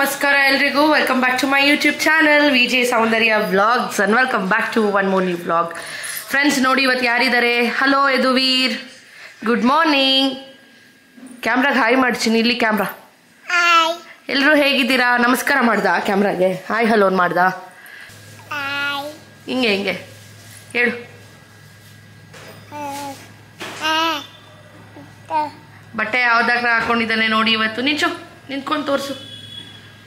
ನಮಸ್ಕಾರ ಎಲ್ರಿಗೂ welcome back to my YouTube channel VJ Soundarya vlogs and welcome back to one more new vlog. Friends ನೋಡಿ ಇವತ್ತು ಯಾರಿದ್ದಾರೆ? Hello Yaduveer, good morning. ಕ್ಯಾಮ್ರಾಗೆ hi ಮಾಡ್ತೀನಿ, ಇಲ್ಲಿ ಕ್ಯಾಮ್ರಾ. ಎಲ್ಲರೂ ಹೇಗಿದ್ದೀರಾ? ನಮಸ್ಕಾರ ಮಾಡ್ದ ಕ್ಯಾಮ್ರಾಗೆ, ಹಾಯ್ ಹಲೋ ಮಾಡ್ದ. ಹಿಂಗೆ ಹಿಂಗೆ ಹೇಳು. ಬಟ್ಟೆ ಯಾವ್ದಾಗ ಹಾಕೊಂಡಿದ್ದಾನೆ ನೋಡಿ ಇವತ್ತು. ನಿಂತ್ಕೊಂಡು ತೋರಿಸು,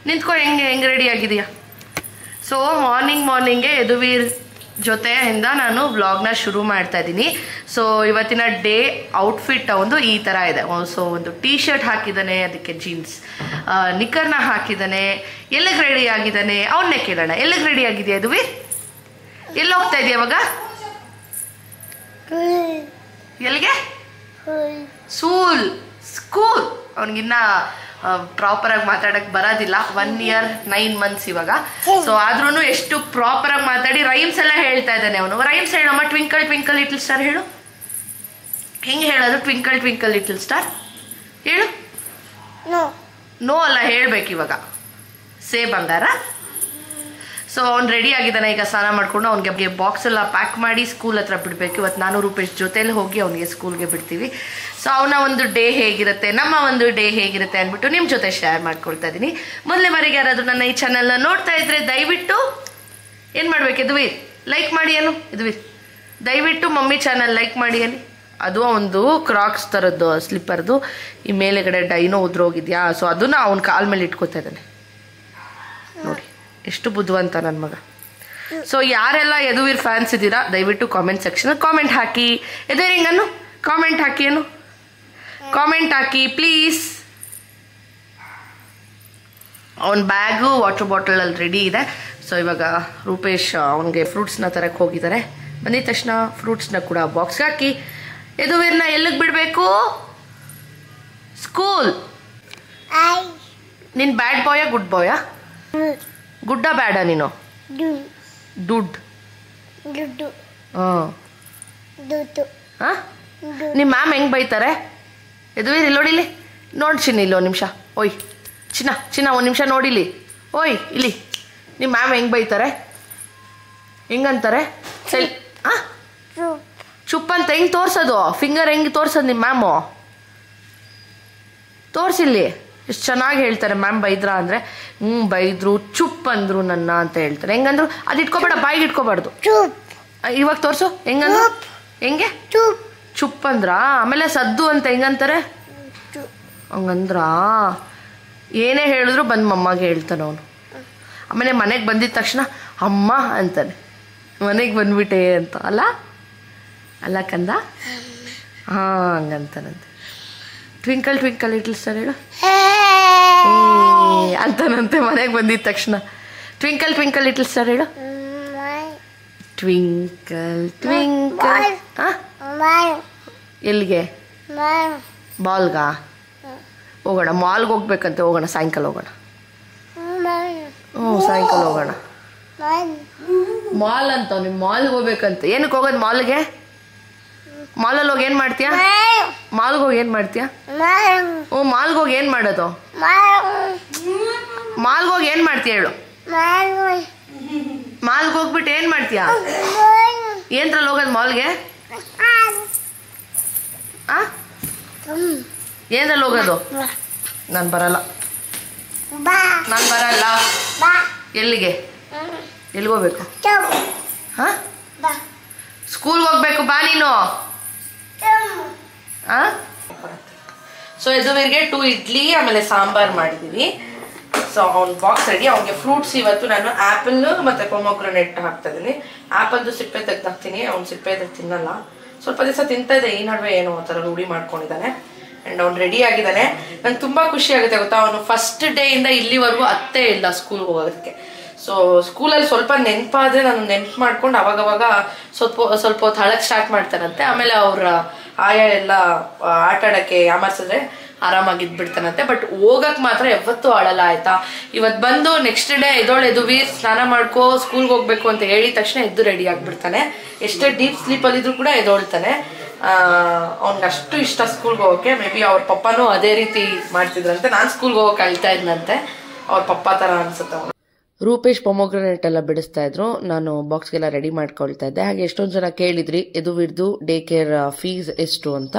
ನಿಂತ್ಕೊ. ಹೆಂಗೆ ರೆಡಿ ಆಗಿದೆಯಾ? ಸೊ ಮಾರ್ನಿಂಗ್ಗೆ ಯದುವೀರ್ ಜೊತೆಯಿಂದ ನಾನು ವ್ಲಾಗ್ನ ಶುರು ಮಾಡ್ತಾ ಇದ್ದೀನಿ. ಸೊ ಇವತ್ತಿನ ಡೇ ಔಟ್ಫಿಟ್ ಒಂದು ಈ ಥರ ಇದೆ. ಸೊ ಒಂದು ಟೀ ಶರ್ಟ್ ಹಾಕಿದ್ದಾನೆ, ಅದಕ್ಕೆ ಜೀನ್ಸ್ ನಿಕ್ಕರ್ನ ಹಾಕಿದ್ದಾನೆ. ಎಲ್ಲಿಗೆ ರೆಡಿ ಆಗಿದ್ದಾನೆ ಅವನ್ನೇ ಕೇಳೋಣ. ಎಲ್ಲಿಗೆ ರೆಡಿ ಆಗಿದೆಯಾ ಯದುವೀರ್? ಎಲ್ಲಿ ಹೋಗ್ತಾ ಇದೆಯಾ ಅವಾಗ? ಎಲ್ಲಿಗೆ? ಸ್ಕೂಲ್. ಅವನಿಗಿನ್ನ ಪ್ರಾಪರಾಗಿ ಮಾತಾಡಕ್ಕೆ ಬರೋದಿಲ್ಲ. 1 year 9 months ಇವಾಗ. ಸೊ ಆದ್ರೂ ಎಷ್ಟು ಪ್ರಾಪರಾಗಿ ಮಾತಾಡಿ ರೈಮ್ಸ್ ಎಲ್ಲ ಹೇಳ್ತಾ ಇದ್ದಾನೆ ಅವನು. ರೈಮ್ಸ್ ಹೇಳಮ್ಮ. ಟ್ವಿಂಕಲ್ ಟ್ವಿಂಕಲ್ ಲಿಟಲ್ ಸ್ಟಾರ್ ಹೇಳು. ಹೆಂಗೆ ಹೇಳೋದು? ಟ್ವಿಂಕಲ್ ಟ್ವಿಂಕಲ್ ಲಿಟಲ್ ಸ್ಟಾರ್ ಹೇಳು. ನೋ ಅಲ್ಲ, ಹೇಳ್ಬೇಕು ಇವಾಗ. ಸೇ ಬಂಗಾರ. ಸೊ ಅವ್ನು ರೆಡಿ ಆಗಿದ್ದಾನೆ. ಈಗ ಸ್ನಾನ ಮಾಡ್ಕೊಂಡು ಅವ್ನಿಗೆ ಬಾಕ್ಸ್ ಎಲ್ಲ ಪ್ಯಾಕ್ ಮಾಡಿ ಸ್ಕೂಲ್ ಹತ್ರ ಬಿಡಬೇಕು. ಇವತ್ತು 400 ರೂಪಾಯಿ ಜೊತೆಲಿ ಹೋಗಿ ಅವನಿಗೆ ಸ್ಕೂಲ್ಗೆ ಬಿಡ್ತೀವಿ. ಸೊ ಅವನ ಒಂದು ಡೇ ಹೇಗಿರುತ್ತೆ, ನಮ್ಮ ಒಂದು ಡೇ ಹೇಗಿರುತ್ತೆ ಅಂದ್ಬಿಟ್ಟು ನಿಮ್ಮ ಜೊತೆ ಶೇರ್ ಮಾಡ್ಕೊಳ್ತಾ ಇದ್ದೀನಿ. ಮೊದಲೇ ಬಾರಿಗೆ ಯಾರಾದರೂ ನನ್ನ ಈ ಚಾನಲ್ನ ನೋಡ್ತಾ ಇದ್ರೆ ದಯವಿಟ್ಟು ಏನು ಮಾಡ್ಬೇಕು ಯದುವೀರ್? ಲೈಕ್ ಮಾಡಿ. ಏನು ಯದುವೀರ್? ದಯವಿಟ್ಟು ಮಮ್ಮಿ ಚಾನಲ್ ಲೈಕ್ ಮಾಡಿ ಅಲ್ಲಿ. ಅದು ಒಂದು ಕ್ರಾಕ್ಸ್ ಥರದ್ದು ಸ್ಲಿಪ್ಪರ್ದು ಈ ಮೇಲೆಗಡೆ ಡೈನೋ ಉದ್ರೋಗಿದ್ಯಾ. ಸೊ ಅದನ್ನ ಅವ್ನ ಕಾಲ ಮೇಲೆ ಇಟ್ಕೋತಾ ಇದ್ದಾನೆ ನೋಡಿ. ಎಷ್ಟು ಬುದ್ಧಿವಂತ ನನ್ನ ಮಗ. ಸೊ ಯಾರೆಲ್ಲ ಯದುವೀರ್ ಫ್ಯಾನ್ಸ್ ಇದ್ದೀರಾ ದಯವಿಟ್ಟು ಕಾಮೆಂಟ್ ಸೆಕ್ಷನ್ ಕಾಮೆಂಟ್ ಹಾಕಿ. ಯದುವೀರ್ ಹಿಂಗನ್ನು ಕಾಮೆಂಟ್ ಹಾಕಿ. ಏನು ಕಾಮೆಂಟ್ ಹಾಕಿ ಪ್ಲೀಸ್. ಅವನ ಬ್ಯಾಗು ವಾಟರ್ ಬಾಟಲ್ ಅಲ್ಲಿ ರೆಡಿ ಇದೆ. ಸೊ ಇವಾಗ ರೂಪೇಶ್ ಅವನಿಗೆ ಫ್ರೂಟ್ಸ್ನ ತರಕ್ಕೆ ಹೋಗಿದ್ದಾರೆ. ಬಂದಿದ ತಕ್ಷಣ ಫ್ರೂಟ್ಸ್ನ ಕೂಡ ಬಾಕ್ಸ್ಗೆ ಹಾಕಿ ಯದುವೀರ್ನ ಎಲ್ಲಿಗೆ ಬಿಡಬೇಕು? ಸ್ಕೂಲ್. ನಿನ್ ಬ್ಯಾಡ್ ಬಾಯ ಗುಡ್ ಬಾಯ? ಗುಡ್ಡ ಬ್ಯಾಡ ನೀನು? ದುಡ್ಡು. ನಿಮ್ಮ ಮ್ಯಾಮ್ ಹೆಂಗೆ ಬೈತಾರೆ ಯದುವೀರ್? ಇಲ್ಲಿ ನೋಡಿಲಿ, ನೋಡಿ ಚಿನ್ನ, ಇಲ್ಲಿ 1 ನಿಮಿಷ. ಓಯ್ ಚಿನ್ನ 1 ನಿಮಿಷ ನೋಡಿಲಿ. ಓಯ್ ಇಲ್ಲಿ ನಿಮ್ಮ ಮ್ಯಾಮ್ ಹೆಂಗೆ ಬೈತಾರೆ? ಹೆಂಗಂತಾರೆ? ಚುಪ್ ಅಂತ ಹೆಂಗೆ ತೋರ್ಸೋದು? ಫಿಂಗರ್ ಹೆಂಗೆ ತೋರ್ಸೋದು ನಿಮ್ಮ ಮ್ಯಾಮು? ತೋರಿಸಿಲ್ಲಿ. ಎಷ್ಟು ಚೆನ್ನಾಗಿ ಹೇಳ್ತಾರೆ ಮ್ಯಾಮ್ ಬೈದ್ರಾ ಅಂದರೆ. ಬೈದ್ರು, ಚುಪ್ ಅಂದ್ರು ನನ್ನ ಅಂತ ಹೇಳ್ತಾರೆ. ಹೆಂಗಂದ್ರು? ಅದು ಇಟ್ಕೋಬೇಡ, ಬಾಯಿಗೆ ಇಟ್ಕೋಬಾರ್ದು. ಇವಾಗ ತೋರಿಸು ಹೆಂಗಂದ್ರು. ಹೆಂಗೆ? ಚುಪ್ ಅಂದ್ರ. ಆಮೇಲೆ ಸದ್ದು ಅಂತ ಹೆಂಗಂತಾರೆ? ಹಂಗಂದ್ರ ಏನೇ ಹೇಳಿದ್ರು ಬಂದು ಮಮ್ಮಗೆ ಹೇಳ್ತಾನೆ ಅವನು. ಆಮೇಲೆ ಮನೆಗೆ ಬಂದಿದ ತಕ್ಷಣ ಅಮ್ಮ ಅಂತಾನೆ. ಮನೆಗೆ ಬಂದ್ಬಿಟ್ಟೆ ಅಂತ. ಅಲ್ಲ ಕಂದ? ಹಾಂ ಹಂಗಂತಾನಂತೆ. ಟ್ವಿಂಕಲ್ ಟ್ವಿಂಕಲ್ ಲಿಟಲ್ ಸ್ಟಾರ್ ಹೇಳು ಅಂತಾನಂತೆ ಮನೆಗೆ ಬಂದಿದ ತಕ್ಷಣ. ಟ್ವಿಂಕಲ್ ಟ್ವಿಂಕಲ್ ಲಿಟಲ್ ಸ್ಟಾರ್ ಹೇಳು. Twinkle twinkle. ಎಲ್ಲಿಗೆ? ಬಾಲ್ಗಾ? ಹೋಗೋಣ, ಮಾಲ್ಗೆ ಹೋಗ್ಬೇಕಂತೆ. ಹೋಗೋಣ, ಸಾಯಂಕಾಲ ಹೋಗೋಣ. ಸಾಯಂಕಾಲ ಹೋಗೋಣ. ಮಾಲ್ ಅಂತ ನಿಮ್ಮ ಮಾಲ್ಗೆ ಹೋಗ್ಬೇಕಂತ. ಏನಕ್ಕೆ ಹೋಗೋದು ಮಾಲ್ಗೆ? ಮಾಲಲ್ಲಿ ಹೋಗಿ ಏನು ಮಾಡ್ತೀಯಾ? ಮಾಲ್ಗೆ ಹೋಗಿ ಏನು ಮಾಡ್ತೀಯಾ? ಮಾಲ್ಗೆ ಹೋಗಿ ಏನು ಮಾಡೋದು? ಮಾಲ್ಗೆ ಹೋಗಿ ಏನು ಮಾಡ್ತೀಯ ಹೇಳು? ಮಾಲ್ಗೆ ಹೋಗ್ಬಿಟ್ಟು ಏನು ಮಾಡ್ತೀಯಾ? ಏನ್ರಲ್ಲಿ ಹೋಗೋದು ಮಾಲ್ಗೆ? ಏನ್ರಲ್ಲಿ ಹೋಗೋದು? ನಾನು ಬರಲ್ಲ. ಎಲ್ಲಿಗೆ? ಎಲ್ಲಿಗೋಗ್ಬೇಕು? ಹಾಂ, ಸ್ಕೂಲ್ಗೆ ಹೋಗ್ಬೇಕು. ಬಾ ನೀನು. ಸೊ ಯದುವೀರ್ಗೆ 2 ಇಡ್ಲಿ ಆಮೇಲೆ ಸಾಂಬಾರ್ ಮಾಡಿದೀವಿ. ಸೊ ಅವ್ನ ಬಾಕ್ಸ್ ರೆಡಿ. ಅವ್ನಿಗೆ ಫ್ರೂಟ್ಸ್ ಇವತ್ತು ನಾನು ಆ್ಯಪಲ್ ಮತ್ತು ಪೊಮೊಗ್ರನೇಟ್ ಹಾಕ್ತಾ ಇದ್ದೀನಿ. ಆ್ಯಪಲ್ದು ಸಿಪ್ಪೆ ತೆಗ್ದಾಕ್ತೀನಿ. ಅವ್ನು ಸಿಪ್ಪೆ ತಿನ್ನಲ್ಲ. ಸ್ವಲ್ಪ ದಿವಸ ತಿಂತಾ ಇದೆ. ಈ ನಡುವೆ ಏನೋ ಆ ಥರ ರೂಢಿ ಮಾಡ್ಕೊಂಡಿದ್ದಾನೆ. ಆ್ಯಂಡ್ ಅವ್ನು ರೆಡಿ ಆಗಿದ್ದಾನೆ. ನಂಗೆ ತುಂಬ ಖುಷಿ ಆಗುತ್ತೆ ಗೊತ್ತಾ. ಅವನು ಫಸ್ಟ್ ಡೇ ಇಂದ ಇಲ್ಲಿವರೆಗೂ ಅತ್ತೇ ಇಲ್ಲ ಸ್ಕೂಲ್ಗೆ ಹೋಗೋದಕ್ಕೆ. ಸೊ ಸ್ಕೂಲಲ್ಲಿ ಸ್ವಲ್ಪ ನೆನಪಾದರೆ ನಾನು ನೆನ್ಪು ಮಾಡ್ಕೊಂಡು ಅವಾಗವಾಗ ಸ್ವಲ್ಪ ಹೊತ್ತು ಹಳಕ್ಕೆ ಸ್ಟಾರ್ಟ್ ಮಾಡ್ತಾನಂತೆ. ಆಮೇಲೆ ಅವ್ರ ಆಯಾ ಎಲ್ಲ ಆಟ ಆಡೋಕ್ಕೆ ಯಾಮರ್ಸಿದ್ರೆ ಆರಾಮಾಗಿದ್ಬಿಡ್ತಾನಂತೆ. ಬಟ್ ಹೋಗಕ್ಕೆ ಮಾತ್ರ ಯಾವತ್ತೂ ಆಳಲ್ಲ. ಆಯಿತಾ, ಇವತ್ತು ಬಂದು ನೆಕ್ಸ್ಟ್ ಡೇ ಯದುವೀರ್ ಸ್ನಾನ ಮಾಡ್ಕೋ ಸ್ಕೂಲ್ಗೆ ಹೋಗ್ಬೇಕು ಅಂತ ಹೇಳಿದ ತಕ್ಷಣ ಎದ್ದು ರೆಡಿ ಆಗಿಬಿಡ್ತಾನೆ. ಎಷ್ಟೇ ಡೀಪ್ ಸ್ಲೀಪಲ್ಲಿದ್ರು ಕೂಡ ಎದ್ದೊಳ್ತಾನೆ. ಅವ್ನಿಗೆ ಅಷ್ಟು ಇಷ್ಟ ಸ್ಕೂಲ್ಗೆ ಹೋಗೋಕ್ಕೆ. ಮೇ ಬಿ ಅವ್ರ ಪಪ್ಪನೂ ಅದೇ ರೀತಿ ಮಾಡ್ತಿದ್ರಂತೆ. ನಾನು ಸ್ಕೂಲ್ಗೆ ಹೋಗೋಕೆ ಅಳ್ತಾ ಇದ್ನಂತೆ. ಅವ್ರ ಪಪ್ಪ ತರ ಅನ್ಸುತ್ತೆ. ರೂಪೇಶ್ ಪೊಮೊಗ್ರನೇಟ್ ಎಲ್ಲ ಬಿಡಿಸ್ತಾ ಇದ್ರು, ನಾನು ಬಾಕ್ಸ್ಗೆಲ್ಲ ರೆಡಿ ಮಾಡ್ಕೊಳ್ತಾ ಇದ್ದೆ. ಹಾಗೆ ಎಷ್ಟೊಂದು ಜನ ಕೇಳಿದ್ರಿ ಎದುವಿರ್ದು ಡೇ ಕೇರ್ ಫೀಸ್ ಎಷ್ಟು ಅಂತ.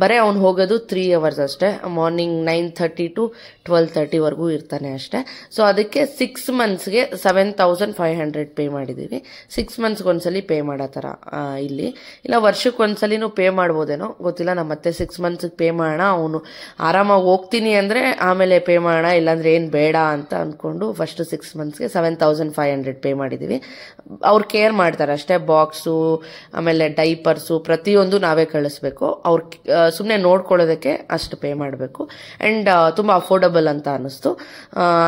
ಬರೀ ಅವ್ನು ಹೋಗೋದು 3 hours ಅಷ್ಟೇ, ಮಾರ್ನಿಂಗ್ 9:30 to 12:30 ಇರ್ತಾನೆ ಅಷ್ಟೇ. ಸೊ ಅದಕ್ಕೆ 6 monthsಗೆ 7,500 ಪೇ ಮಾಡಿದೀವಿ. 6 monthsಗೆ ಒಂದ್ಸಲಿ ಪೇ ಮಾಡೋ ಥರ ಇಲ್ಲಿ, ಇಲ್ಲ ವರ್ಷಕ್ಕೆ ಒಂದ್ಸಲಿನೂ ಪೇ ಮಾಡ್ಬೋದೇನೋ ಗೊತ್ತಿಲ್ಲ. ನಮ್ಮ ಮತ್ತೆ 6 monthsಗೆ ಪೇ ಮಾಡೋಣ, ಅವನು ಆರಾಮಾಗಿ ಹೋಗ್ತೀನಿ ಅಂದ್ರೆ ಆಮೇಲೆ ಪೇ ಮಾಡೋಣ, ಇಲ್ಲಾಂದ್ರೆ ಏನ್ ಬೇಡ ಅಂತ ಅನ್ಕೊಂಡು ಫಸ್ಟ್ 6 monthsಗೆ 7,500 ಪೇ ಮಾಡಿದೀವಿ. ಅವ್ರು ಕೇರ್ ಮಾಡ್ತಾರೆ ಅಷ್ಟೇ, ಬಾಕ್ಸು ಆಮೇಲೆ ಡೈಪರ್ಸು ಪ್ರತಿಯೊಂದು ನಾವೇ ಕಳಿಸ್ಬೇಕು. ಅವ್ರು ಸುಮ್ಮನೆ ನೋಡ್ಕೊಳ್ಳೋದಕ್ಕೆ ಅಷ್ಟು ಪೇ ಮಾಡಬೇಕು. ಅಂಡ್ ತುಂಬಾ ಅಫೋರ್ಡಬಲ್ ಅಂತ ಅನಿಸ್ತು.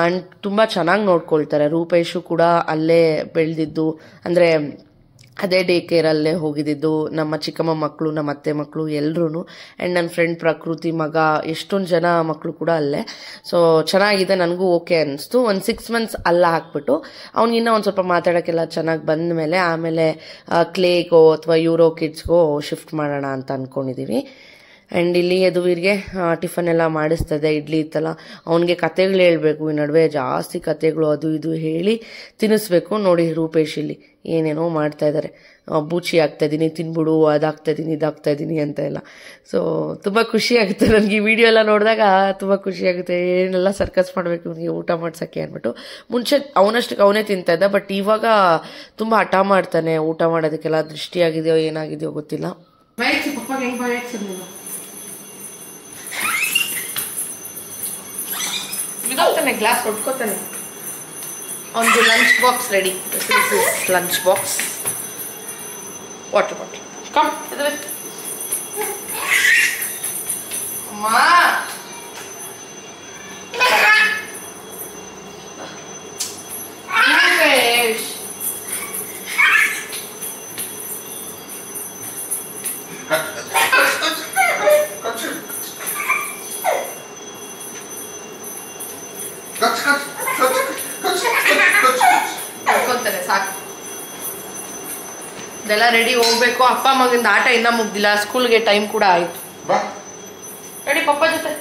ಅಂಡ್ ತುಂಬಾ ಚೆನ್ನಾಗಿ ನೋಡ್ಕೊಳ್ತಾರೆ. ರೂಪೇಶು ಕೂಡ ಅಲ್ಲೇ ಬೆಳೆದಿದ್ದು, ಅಂದ್ರೆ ಅದೇ ಡೇ ಕೇರಲ್ಲೇ ಹೋಗಿದ್ದು. ನಮ್ಮ ಚಿಕ್ಕಮ್ಮ ಮಕ್ಕಳು, ನಮ್ಮ ಅತ್ತೆ ಮಕ್ಕಳು ಎಲ್ರು, ಅಂಡ್ ನನ್ನ ಫ್ರೆಂಡ್ ಪ್ರಕೃತಿ ಮಗ, ಎಷ್ಟೊಂದು ಜನ ಮಕ್ಕಳು ಕೂಡ ಅಲ್ಲೇ. ಸೊ ಚೆನ್ನಾಗಿದೆ, ನನಗೂ ಓಕೆ ಅನಿಸ್ತು. ಒಂದು 6 months ಅಲ್ಲ ಹಾಕ್ಬಿಟ್ಟು ಅವ್ನಿಗಿನ್ನ ಒಂದು ಸ್ವಲ್ಪ ಮಾತಾಡೋಕ್ಕೆಲ್ಲ ಚೆನ್ನಾಗಿ ಬಂದ ಮೇಲೆ ಆಮೇಲೆ ಕ್ಲೇಗೋ ಅಥವಾ ಯೂರೋ ಕಿಡ್ಸ್ಗೋ ಶಿಫ್ಟ್ ಮಾಡೋಣ ಅಂತ ಅನ್ಕೊಂಡಿದೀವಿ. ಅಂಡ್ ಇಲ್ಲಿ ಯದುವೀರ್ಗೆ ಟಿಫನ್ ಎಲ್ಲ ಮಾಡಿಸ್ತದೆ. ಇಡ್ಲಿ ಇತ್ತಲ್ಲ, ಅವನಿಗೆ ಕತೆಗಳು ಹೇಳ್ಬೇಕು. ಈ ನಡುವೆ ಜಾಸ್ತಿ ಕತೆಗಳು ಅದು ಇದು ಹೇಳಿ ತಿನ್ನಿಸ್ಬೇಕು. ನೋಡಿ ರೂಪೇಶ್ ಇಲ್ಲಿ ಏನೇನೋ ಮಾಡ್ತಾ ಇದ್ದಾರೆ. ಬೂಚಿ ಆಗ್ತಾ ಇದೀನಿ, ತಿನ್ಬಿಡು, ಅದಾಗ್ತಾ ಇದೀನಿ, ಇದಾಗ್ತಾ ಇದೀನಿ ಅಂತ ಎಲ್ಲ. ಸೊ ತುಂಬಾ ಖುಷಿ ಆಗುತ್ತೆ ನನಗೆ ಈ ವಿಡಿಯೋ ಎಲ್ಲ ನೋಡಿದಾಗ. ತುಂಬಾ ಖುಷಿ ಆಗುತ್ತೆ, ಏನೆಲ್ಲ ಸರ್ಕಸ್ ಮಾಡ್ಬೇಕು ಇವನಿಗೆ ಊಟ ಮಾಡ್ಸಕ್ಕೆ ಅಂದ್ಬಿಟ್ಟು. ಮುಂಚೆ ಅವನಷ್ಟಕ್ಕೆ ಅವನೇ ತಿಂತಾ ಇದ್ದ, ಬಟ್ ಇವಾಗ ತುಂಬಾ ಹಠ ಮಾಡ್ತಾನೆ ಊಟ ಮಾಡೋದಕ್ಕೆಲ್ಲ. ದೃಷ್ಟಿ ಆಗಿದೆಯೋ ಏನಾಗಿದೆಯೋ ಗೊತ್ತಿಲ್ಲ. ಬಿದ್ದೋಗ್ತಾನೆ, ಗ್ಲಾಸ್ ಹೊಡ್ಕೋತಾನೆ. ಒಂದು lunch box ready. Lunch box, water bottle. Come ಅಮ್ಮ, ಸಾಕು. ಇದೆಲ್ಲ ರೆಡಿ ಹೋಗ್ಬೇಕು. ಅಪ್ಪ ಮಗಿಂದ ಆಟ ಇನ್ನ ಮುಗ್ದಿಲ್ಲ, ಸ್ಕೂಲ್ಗೆ ಟೈಮ್ ಕೂಡ ಆಯ್ತು. ರೆಡಿ ಪಪ್ಪ ಜೊತೆ.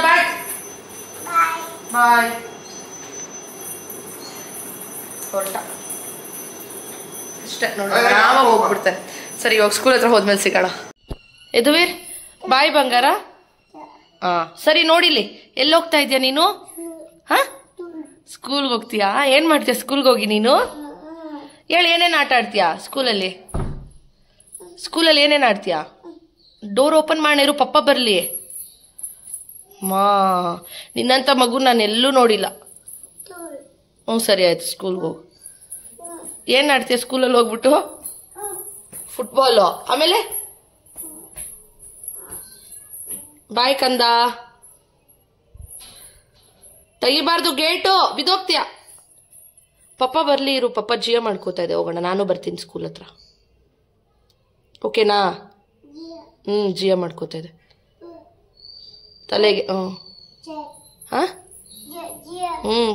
ಬಾಯ್ ಬಾಯ್. ಹೊರಟ ಅಷ್ಟೇ ನೋಡಿ, ಆರಾಮಾಗಿ ಹೋಗ್ಬಿಡ್ತಾನೆ. ಸರಿ, ಇವಾಗ ಸ್ಕೂಲ್ ಹತ್ರ ಹೋದ್ಮೇಲೆ ಸಿಗೋಣ. ಯದುವೀರ್ ಬಾಯ್ ಬಂಗಾರ. ಸರಿ ನೋಡಿಲಿ, ಎಲ್ಲಿ ಹೋಗ್ತಾ ಇದೀಯ ನೀನು? ಸ್ಕೂಲ್ಗೆ ಹೋಗ್ತೀಯಾ? ಏನ್ ಮಾಡ್ತೀಯ ಸ್ಕೂಲ್ಗೆ ಹೋಗಿ ನೀನು? ಹೇಳಿ, ಏನೇನು ಆಟ ಆಡ್ತೀಯಾ ಸ್ಕೂಲಲ್ಲಿ? ಏನೇನು ಆಡ್ತೀಯಾ? ಡೋರ್ ಓಪನ್ ಮಾಡಿರು, ಪಪ್ಪ ಬರ್ಲಿ. ನಿನ್ನಂತ ಮಗು ನಾನು ಎಲ್ಲೂ ನೋಡಿಲ್ಲ. ಸರಿ ಆಯ್ತು, ಸ್ಕೂಲ್ಗೆ ಹೋಗು. ಏನ್ ಆಡ್ತೀಯ ಸ್ಕೂಲಲ್ಲಿ ಹೋಗ್ಬಿಟ್ಟು? ಫುಟ್ಬಾಲು. ಆಮೇಲೆ ಬಾಯ್ ಕಂದ, ತೆಗಿಬಾರ್ದು ಗೇಟು, ಬಿದ್ದೋಗ್ತೀಯ. ಪಪ್ಪ ಬರ್ಲಿ ಇರು, ಪಪ್ಪ ಜಿಯೋ ಮಾಡ್ಕೋತಾ ಇದೆ. ಹೋಗೋಣ, ನಾನು ಬರ್ತೀನಿ ಸ್ಕೂಲ್ ಹತ್ರ. ಓಕೆನಾ? ಜಿಯೋ ಮಾಡ್ಕೋತಾ ಇದೆ ತಲೆಗೆ.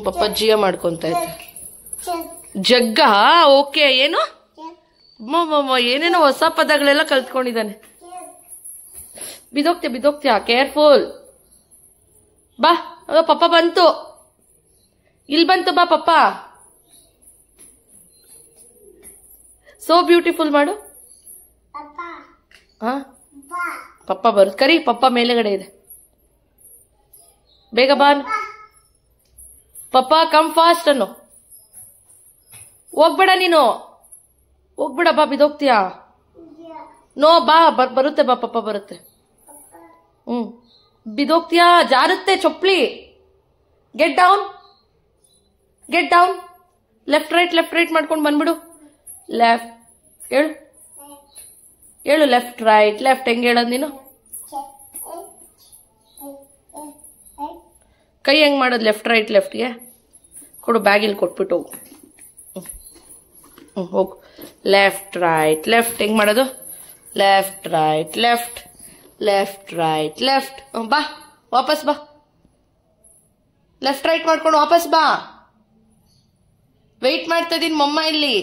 ಪಪ್ಪ ಜಿಯೋ ಮಾಡ್ಕೊಂತ ಇದ್ದೆ. ಜಗ್ಗ. ಓಕೆ. ಏನು ಏನೇನೋ ಹೊಸ ಪದಗಳೆಲ್ಲ ಕಲ್ತ್ಕೊಂಡಿದ್ದಾನೆ. ಬಿದ್ದೋಗ್ತೀಯ, ಕೇರ್ಫುಲ್. ಬಾ, ಪಪ್ಪ ಬಂತು, ಇಲ್ಲಿ ಬಂತು. ಬಾ ಪಪ್ಪ. ಸೋ ಬ್ಯೂಟಿಫುಲ್ ಮಾಡು. ಪಪ್ಪ ಬರು, ಕರಿ. ಪಪ್ಪ ಮೇಲೆಗಡೆ ಇದೆ, ಬೇಗ ಬಾ. ಪಪ್ಪ ಕಮ್ ಫಾಸ್ಟ್ ಅನ್ನು. ಹೋಗ್ಬೇಡ ನೀನು, ಹೋಗ್ಬೇಡ. ಬಾ, ಬಿದ್ದೋಗ್ತೀಯ. ನೋ, ಬಾ. ಬರುತ್ತೆ ಬಾ, ಪಪ್ಪ ಬರುತ್ತೆ. ಬಿದ್ದೋಗ್ತೀಯ, ಜಾರುತ್ತೆ ಚೊಪ್ಲಿ. Get down. ಲೆಫ್ಟ್ ರೈಟ್ ಮಾಡ್ಕೊಂಡು ಬಂದ್ಬಿಡು. ಲೆಫ್ಟ್ ಹೇಳು. ಲೆಫ್ಟ್ ಹೆಂಗ್ ಹೇಳೋದು ನೀನು? ಕೈ ಹೆಂಗ್ ಮಾಡೋದು? ಲೆಫ್ಟ್ಗೆ ಕೊಡು. ಬ್ಯಾಗಿಲ್ ಕೊಟ್ಬಿಟ್ಟು ಹೋಗು. ಹೋಗು. ಲೆಫ್ಟ್ ಹೆಂಗ್ ಮಾಡೋದು? ಲೆಫ್ಟ್ ಬಾ, ವಾಪಸ್ ಬಾ. ಲೆಫ್ಟ್ ಮಾಡ್ಕೊಂಡು ವಾಪಸ್ ಬಾ. ವೆಯ್ಟ್ ಮಾಡ್ತಾ ಇದೀನಿ ಮಮ್ಮ ಇಲ್ಲಿ.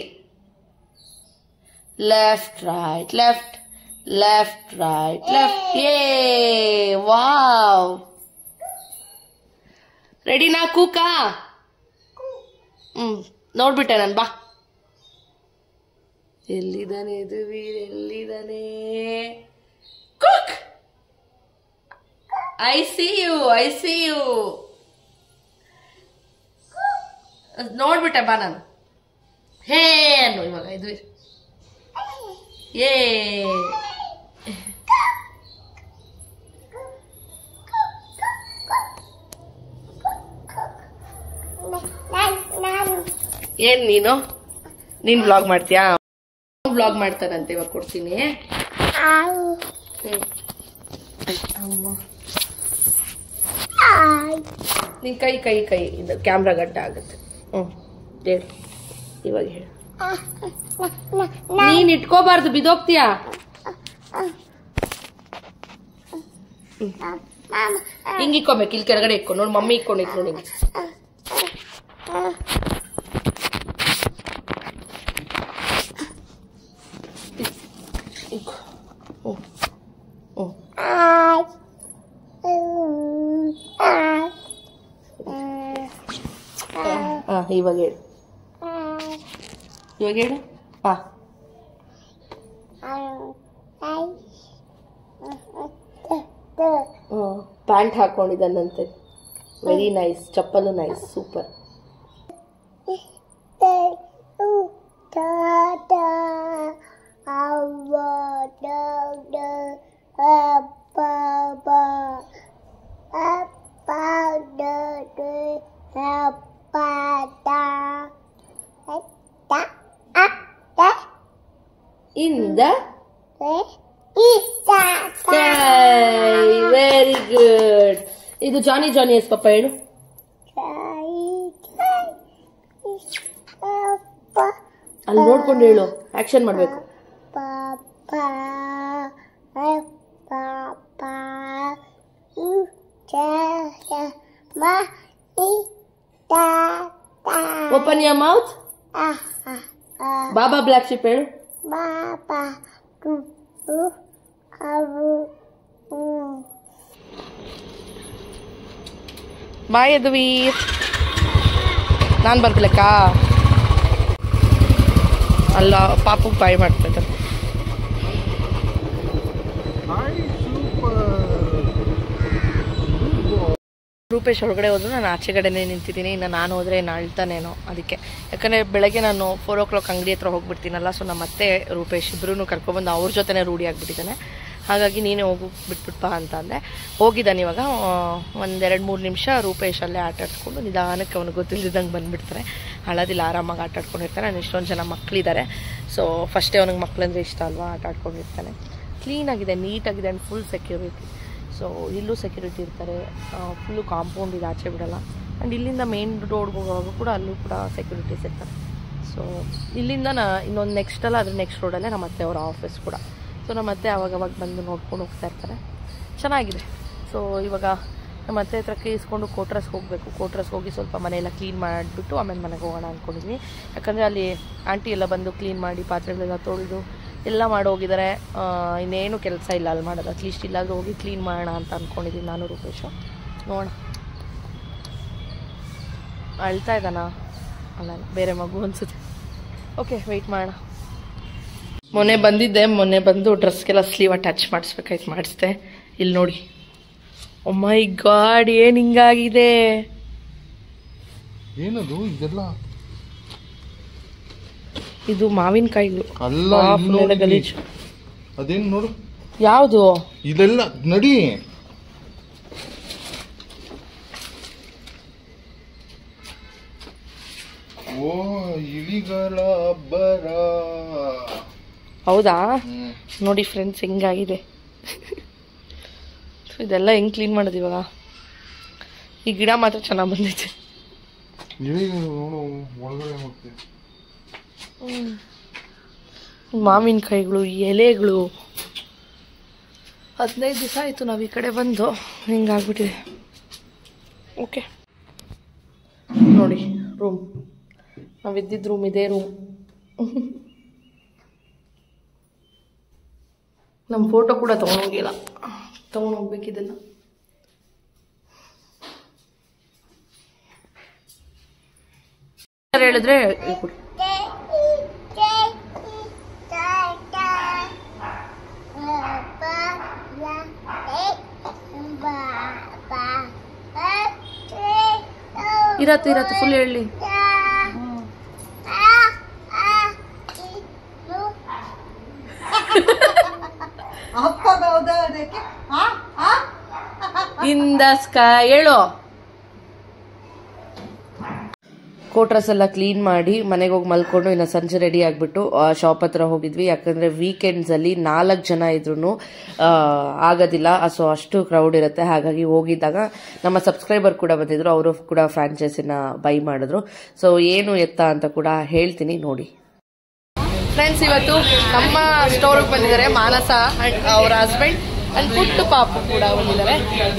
ಲೆಫ್ಟ್. ಯೇ, ವಾವ್. ರೆಡಿನಾ ಕೂಕಾ? ನೋಡ್ಬಿಟ್ಟೆ ನಾನು, ಬಾ. ಎಲ್ಲಿದ್ದಾನೆ ಯದುವೀರ್, ಎಲ್ಲಿದ್ದಾನೆ? ಕುಕ್, ಐ ಸಿ ಯು. ನೋಡ್ಬಿಟ್ಟೆ, ಬಾ. ನಾನು ಹೇ ಅನ್ನು ಇವಾಗ ಯದುವೀರ್. ಏ ಏನ್ ನೀನ್ ಬ್ಲಾಗ್ ಮಾಡ್ತೀಯಾ? ಬ್ಲಾಗ್ ಮಾಡ್ತಾರಂತೆ, ಇವಾಗ ಕೊಡ್ತೀನಿ. ನಿನ್ ಕೈ ಇದು ಕ್ಯಾಮ್ರಾ ಗಡ್ಡ ಆಗುತ್ತೆ. ಹೇಳು ಇವಾಗ, ಹೇಳು. ನೀನ್ ಇಟ್ಕೋಬಾರ್ದು, ಬಿದೋಗ್ತೀಯಾ? ಹಿಂಗ್ ಇಕ್ಕೋಬೇಕು, ಇಲ್ಲಿ ಕೆಳಗಡೆ ಇಕ್ಕೊ. ನೋಡಿ ಮಮ್ಮಿ ಇಕ್ಕೊಂಡಿತ್ತು ನೋಡಿ. ಇವಾಗ ಹೇಳು. ಪ್ಯಾಂಟ್ ಹಾಕೊಂಡಿದ್ದಾನಂತೆ. Very nice. ಚಪ್ಪಲು nice, super. In the sky. Very good. ಇದು ಜಾನಿ ಎಸ್ ಪಾಪ, ಹೇಳು. ಅಲ್ಲಿ ನೋಡ್ಕೊಂಡು ಹೇಳು, ಆಕ್ಷನ್ ಮಾಡ್ಬೇಕು. Open your mouth. Baba Black Sheep, ಹೇಳು. ಬಾಯ್ ಯದುವೀರ್. ನಾನು ಬರ್ತಿಲ್ಲಕ್ಕಾ? ಅಲ್ಲ, ಪಾಪು ಬಾಯ್ ಮಾಡ್ತಾ. ರೂಪೇಶ್ ಒಳಗಡೆ ಹೋದ್ರು, ನಾನು ಆಚೆಗಡೆನೇ ನಿಂತಿದ್ದೀನಿ. ಇನ್ನು ನಾನು ಹೋದರೆ ಅಳ್ತಾನೇನೋ, ಅದಕ್ಕೆ. ಯಾಕಂದರೆ ಬೆಳಗ್ಗೆ ನಾನು 4 o'clock ಅಂಗಡಿ ಹತ್ರ ಹೋಗ್ಬಿಡ್ತೀನಲ್ಲ. ಸೊ ನಮ್ಮ ಮತ್ತೆ ರೂಪೇಶ್ ಇಬ್ಬರೂ ಕರ್ಕೊಬಂದು ಅವ್ರ ಜೊತೆನೇ ರೂಢಿ ಆಗಿಬಿಟ್ಟಿದ್ದಾನೆ. ಹಾಗಾಗಿ ನೀನೇ ಹೋಗಿ ಬಿಟ್ಬಿಟ್ಪಾ ಅಂತ ಅಂದೆ. ಹೋಗಿದ್ದಾನೆ. ಇವಾಗ 1-2-3 ನಿಮಿಷ ರೂಪೇಶ್ ಅಲ್ಲೇ ಆಟ ಆಡ್ಸ್ಕೊಂಡು ನಿಧಾನಕ್ಕೆ ಅವನಿಗೆ ಗೊತ್ತಿಲ್ಲದಂಗೆ ಬಂದುಬಿಡ್ತಾರೆ. ಅಳೋದಿಲ್ಲ, ಆರಾಮಾಗಿ ಆಟ ಆಡ್ಕೊಂಡಿರ್ತಾನೆ. ನಾನು ಇಷ್ಟೊಂದು ಜನ ಮಕ್ಕಳಿದ್ದಾರೆ. ಸೊ ಫಸ್ಟೇ ಅವನಿಗೆ ಮಕ್ಕಳಂದ್ರೆ ಇಷ್ಟ ಅಲ್ವಾ, ಆಟ ಆಡ್ಕೊಂಡಿರ್ತಾನೆ. ಕ್ಲೀನಾಗಿದೆ, ನೀಟಾಗಿದೆ ಆ್ಯಂಡ್ ಫುಲ್ ಸೆಕ್ಯೂರಿಟಿ. ಸೊ ಇಲ್ಲೂ ಸೆಕ್ಯೂರಿಟಿ ಇರ್ತಾರೆ. ಫುಲ್ಲು ಕಾಂಪೌಂಡ್ ಇದೆ, ಆಚೆ ಬಿಡೋಲ್ಲ. ಆ್ಯಂಡ್ ಇಲ್ಲಿಂದ ಮೇನ್ ರೋಡ್ಗೆ ಹೋಗುವಾಗ ಕೂಡ ಅಲ್ಲೂ ಕೂಡ ಸೆಕ್ಯೂರಿಟೀಸ್ ಇರ್ತಾರೆ. ಸೊ ಇಲ್ಲಿಂದ ಇನ್ನೊಂದು ನೆಕ್ಸ್ಟ್ ಅಲ್ಲ, ಅದ್ರ ನೆಕ್ಸ್ಟ್ ರೋಡಲ್ಲೇ ನಮ್ಮ ಅತ್ತೆ ಅವರ ಆಫೀಸ್ ಕೂಡ. ಸೊ ನಮ್ಮ ಅತ್ತೆ ಅವಾಗವಾಗ ಬಂದು ನೋಡ್ಕೊಂಡು ಹೋಗ್ತಾ ಇರ್ತಾರೆ. ಚೆನ್ನಾಗಿದೆ. ಸೊ ಇವಾಗ ನಮ್ಮ ಅತ್ತೆ ಹತ್ರಕ್ಕೆ ಇಸ್ಕೊಂಡು ಕೋಟ್ರಸ್ಗೆ ಹೋಗಬೇಕು. ಕೋಟ್ರಸ್ಗೆ ಹೋಗಿ ಸ್ವಲ್ಪ ಮನೆಯೆಲ್ಲ ಕ್ಲೀನ್ ಮಾಡಿಬಿಟ್ಟು ಆಮೇಲೆ ಮನೆಗೆ ಹೋಗೋಣ ಅಂದ್ಕೊಂಡಿದ್ವಿ. ಯಾಕಂದರೆ ಅಲ್ಲಿ ಆಂಟಿ ಎಲ್ಲ ಬಂದು ಕ್ಲೀನ್ ಮಾಡಿ ಪಾತ್ರೆಗಳೆಲ್ಲ ತೊಳೆದು ಎಲ್ಲ ಮಾಡೋಗಿದ್ದಾರೆ. ಇನ್ನೇನು ಕೆಲಸ ಇಲ್ಲ ಅಲ್ಲಿ ಮಾಡೋದು. ಅಟ್ಲೀಸ್ಟ್ ಇಲ್ಲಾದರೂ ಹೋಗಿ ಕ್ಲೀನ್ ಮಾಡೋಣ ಅಂತ ಅಂದ್ಕೊಂಡಿದ್ದೀನಿ ನಾನು ರೂಪೇಶು. ನೋಡೋಣ. ಅಳ್ತಾ ಇದ್ದಾನ? ಅಲ್ಲ, ಬೇರೆ ಮಗು ಅನಿಸುತ್ತೆ. ಓಕೆ, ವೆಯ್ಟ್ ಮಾಡೋಣ. ಮೊನ್ನೆ ಬಂದು ಡ್ರೆಸ್ಗೆಲ್ಲ ಸ್ಲೀವ್ ಅಟ್ಯಾಚ್ ಮಾಡಿಸ್ಬೇಕಾಯ್ತು, ಮಾಡಿಸ್ದೆ. ಇಲ್ಲಿ ನೋಡಿ. ಓ ಮೈ ಗಾಡ್, ಏನು ಹಿಂಗಾಗಿದೆ? ಏನದು ಇದೆಲ್ಲ? ಇದು ಮಾವಿನಕಾಯಿಗಳು. ಅಲ್ಲ, ಗಲೀಜು. ಅದೇನು ನೋಡು. ಯಾವುದು ಇದೆಲ್ಲ? ನಡಿ. ಓ, ಇಲಿಗಳ ಅಬ್ಬರ. ಹೌದಾ? ನೋಡಿ ಫ್ರೆಂಡ್ಸ್, ಹೆಂಗಾಗಿದೆ. ಇದೆಲ್ಲ ಹೆಂಗೆ ಕ್ಲೀನ್ ಮಾಡೋದು ಇವಾಗ? ಈ ಗಿಡ ಮಾತ್ರ ಚೆನ್ನಾಗಿ ಬಂದೈತೆ. ಮಾವಿನಕಾಯಿಗಳು, ಎಲೆಗಳು. 15 ದಿವಸ ಆಯಿತು ನಾವು ಈ ಕಡೆ ಬಂದು, ಹಿಂಗಾಗ್ಬಿಟ್ಟಿದೆ. ಓಕೆ ನೋಡಿ, ರೂಮ್ ನಾವಿದ್ದಿದ್ದು ರೂಮ್, ಇದೇ ರೂಮ್. ನಮ್ಮ ಫೋಟೋ ಕೂಡ ತೊಗೊಂಡೋಗಿಲ್ಲ, ತೊಗೊಂಡೋಗ್ಬೇಕಿದೆಲ್ಲ. ಹೇಳಿದ್ರೆ ಇರತ್ತೆ ಫುಲ್ ಹೇಳಿ. ಇನ್ ದ ಸ್ಕೈ ಹೇಳು. ಕೋಟ್ರಸ್ ಎಲ್ಲ ಕ್ಲೀನ್ ಮಾಡಿ ಮನೆಗೆ ಹೋಗಿ ಮಲ್ಕೊಂಡು ಇನ್ನು ಸಂಜೆ ರೆಡಿ ಆಗಿಬಿಟ್ಟು ಶಾಪ್ ಹತ್ರ ಹೋಗಿದ್ವಿ. ಯಾಕಂದರೆ ವೀಕೆಂಡ್ಸಲ್ಲಿ 4 ಜನ ಇದ್ರೂ ಆಗೋದಿಲ್ಲ, ಸೊ ಅಷ್ಟು ಕ್ರೌಡ್ ಇರುತ್ತೆ. ಹಾಗಾಗಿ ಹೋಗಿದ್ದಾಗ ನಮ್ಮ ಸಬ್ಸ್ಕ್ರೈಬರ್ ಕೂಡ ಬಂದಿದ್ರು, ಅವರು ಕೂಡ ಫ್ರಾಂಚೈಸಿನ ಬೈ ಮಾಡಿದ್ರು. ಸೊ ಏನು ಎತ್ತ ಅಂತ ಕೂಡ ಹೇಳ್ತೀನಿ ನೋಡಿ. ಫ್ರೆಂಡ್ಸ್, ಇವತ್ತು ನಮ್ಮ ಸ್ಟೋರಿಗೆ ಬಂದಿದ್ದಾರೆ ಮಾನಸ ಅಂಡ್ ಅವರ ಹಸ್ಬೆಂಡ್ ಅಂಡ್ ಪುಟ್ಟು ಪಾಪು ಕೂಡ ಬಂದಿದ್ದಾರೆ.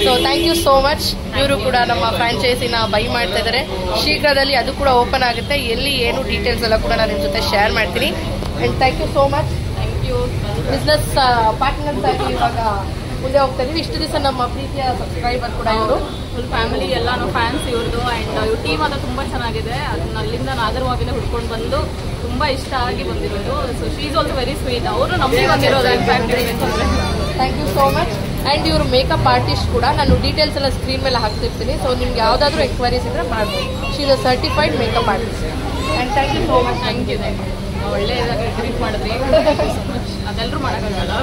So thank you so much. ಇವರು ಕೂಡ ನಮ್ಮ ಫ್ರಾಂಚೈಸಿನ ಬೈ ಮಾಡ್ತಾ ಇದ್ದಾರೆ. ಶೀಘ್ರದಲ್ಲಿ ಅದು ಕೂಡ ಓಪನ್ ಆಗುತ್ತೆ. ಎಲ್ಲಿ ಏನು ಡೀಟೇಲ್ಸ್ ಎಲ್ಲ ಕೂಡ ನಾನು ನಿಮ್ಮ ಜೊತೆ ಶೇರ್ ಮಾಡ್ತೀನಿ. And thank you so much. Thank you. Business partners ಆಗಿ ಇವಾಗ ಮುಂದೆ ಹೋಗ್ತಾ ಇದೀವಿ. ಇಷ್ಟು ದಿವಸ ನಮ್ಮ ಪ್ರೀತಿಯ ಸಬ್ಸ್ಕ್ರೈಬರ್ ಕೂಡ ಇವರು, ಫುಲ್ ಫ್ಯಾಮಿಲಿ ಎಲ್ಲಾನು ಫ್ಯಾನ್ಸ್ ಇವ್ರದ್ದು. ಅಂಡ್ ಇವ್ರ ಟೀಮ್ ಅದು ತುಂಬಾ ಚೆನ್ನಾಗಿದೆ. ಅದನ್ನ ಅಲ್ಲಿಂದ ನಾಗರವಾಗಿನ ಹುಡ್ಕೊಂಡು ಬಂದು ತುಂಬಾ ಇಷ್ಟ ಆಗಿ ಬಂದಿರೋದು. So she is also very sweet. ಅವರು ನಮಗೆ ಬಂದಿರೋದು. Thank you so much. And ಇವರು ಮೇಕಪ್ ಆರ್ಟಿಸ್ಟ್ ಕೂಡ. ನಾನು ಡೀಟೇಲ್ಸ್ ಎಲ್ಲ ಸ್ಕ್ರೀನ್ ಮೇಲೆ ಹಾಕ್ತಿರ್ತೀನಿ. ಸೊ ನಿಮ್ಗೆ ಯಾವುದಾದ್ರೂ ಎಕ್ವೈರೀಸ್ ಇದ್ರೆ ಮಾಡ್ಬೋದು. She is a certified makeup artist. And thank you so much. Thank you. ಒಳ್ಳೆಯದಾಗಿ ಟ್ರೀಟ್ ಮಾಡಿದ್ರಿ. ಅದೆಲ್ಲರೂ ಮಾಡೋಕ್ಕಾಗಲ್ಲ.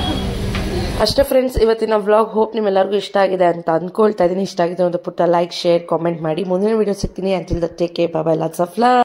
ಅಷ್ಟೇ ಫ್ರೆಂಡ್ಸ್, ಇವತ್ತಿನ ವ್ಲಾಗ್ ಹೋಪ್ ನಿಮ್ಮೆಲ್ಲರಿಗೂ ಇಷ್ಟ ಆಗಿದೆ ಅಂತ ಅಂದ್ಕೊಳ್ತಾ ಇದ್ದೀನಿ. ಇಷ್ಟ ಆಗಿದೆ ಒಂದು ಪುಟ್ಟ ಲೈಕ್, ಶೇರ್, ಕಾಮೆಂಟ್ ಮಾಡಿ. ಮುಂದಿನ ವಿಡಿಯೋ ಸಿಗ್ತೀನಿ. Until that take care, bye bye, lots of love.